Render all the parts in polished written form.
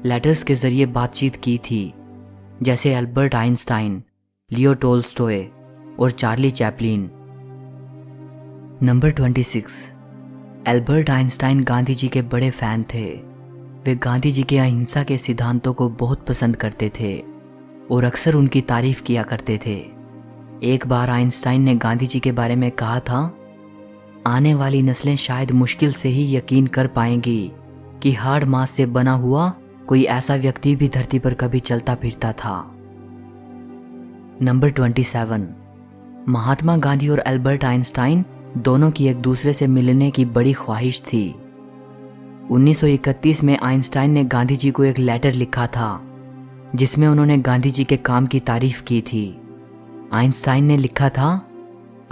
Letters के जरिए बातचीत की थी, जैसे एल्बर्ट आइंस्टाइन, लियो टोल्स्टॉय और Charlie Chaplin. Number 26। Albert Einstein Gandhi ji के बड़े फैन थे। वे गांधी जी के अहिंसा के सिद्धांतों को बहुत पसंद करते थे और अक्सर उनकी तारीफ किया करते थे। एक बार आइंस्टाइन ने गांधी जी के बारे में कहा था, आने वाली नस्लें शायद मुश्किल से ही यकीन कर पाएंगी कि हार्ड मांस से बना हुआ कोई ऐसा व्यक्ति भी धरती पर कभी चलता फिरता था। नंबर 27। महात्मा गांधी और एल्बर्ट आइंस्टाइन दोनों की एक दूसरे से मिलने की बड़ी ख्वाहिश थी। 1931 में आइंस्टाइन ने गांधी जी को एक लेटर लिखा था जिसमें उन्होंने गांधी जी के काम की तारीफ की थी। आइंस्टाइन ने लिखा था,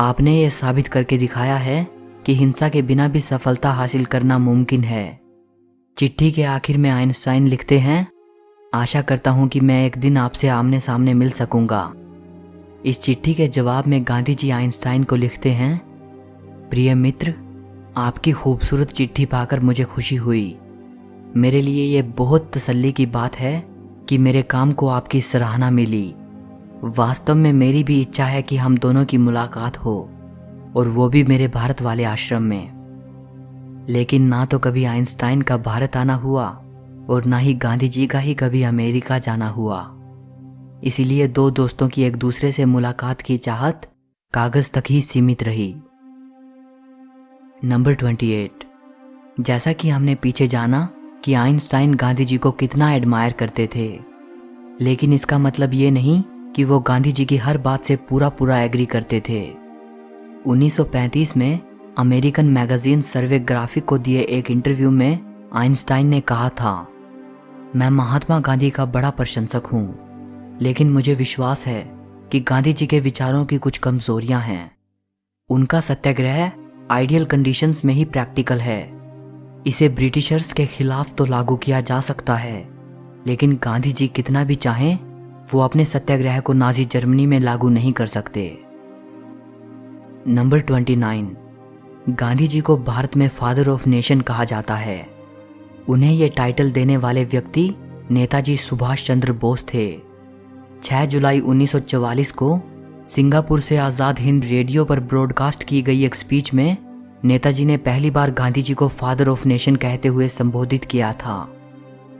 आपने ये साबित करके दिखाया है कि हिंसा के बिना भी सफलता हासिल करना मुमकिन है। चिट्ठी के आखिर में आइंस्टाइन लिखते हैं, आशा करता हूं कि मैं एक दिन आपसे आमने सामने मिल सकूंगा। इस चिट्ठी के जवाब में गांधी जी आइंस्टाइन को लिखते हैं, प्रिय मित्र, आपकी खूबसूरत चिट्ठी पाकर मुझे खुशी हुई। मेरे लिए ये बहुत तसल्ली की बात है कि मेरे काम को आपकी सराहना मिली। वास्तव में मेरी भी इच्छा है कि हम दोनों की मुलाकात हो, और वो भी मेरे भारत वाले आश्रम में। लेकिन ना तो कभी आइंस्टाइन का भारत आना हुआ और ना ही गांधी जी का ही कभी अमेरिका जाना हुआ। इसीलिए दो दोस्तों की एक दूसरे से मुलाकात की चाहत कागज तक ही सीमित रही। नंबर 28। जैसा कि हमने पीछे जाना कि आइंस्टाइन गांधी जी को कितना एडमायर करते थे, लेकिन इसका मतलब ये नहीं कि वो गांधी जी की हर बात से पूरा एग्री करते थे। 1935 में अमेरिकन मैगजीन सर्वे ग्राफिक को दिए एक इंटरव्यू में आइंस्टाइन ने कहा था, मैं महात्मा गांधी का बड़ा प्रशंसक हूँ, लेकिन मुझे विश्वास है कि गांधी जी के विचारों की कुछ कमजोरियां हैं। उनका सत्याग्रह आइडियल कंडीशंस में ही प्रैक्टिकल है। इसे ब्रिटिशर्स के खिलाफ तो लागू किया जा सकता है, लेकिन गांधी जी कितना भी चाहें वो अपने सत्याग्रह को नाजी जर्मनी में लागू नहीं कर सकते। नंबर 29। गांधी जी को भारत में फादर ऑफ नेशन कहा जाता है। उन्हें यह टाइटल देने वाले व्यक्ति नेताजी सुभाष चंद्र बोस थे। 6 जुलाई 1944 को सिंगापुर से आज़ाद हिंद रेडियो पर ब्रॉडकास्ट की गई एक स्पीच में नेताजी ने पहली बार गांधी जी को फादर ऑफ नेशन कहते हुए संबोधित किया था,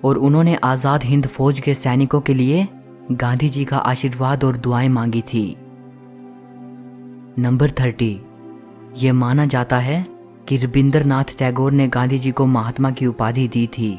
और उन्होंने आज़ाद हिंद फौज के सैनिकों के लिए गांधी जी का आशीर्वाद और दुआएं मांगी थी। नंबर 30। ये माना जाता है कि रविंद्रनाथ टैगोर ने गांधी जी को महात्मा की उपाधि दी थी।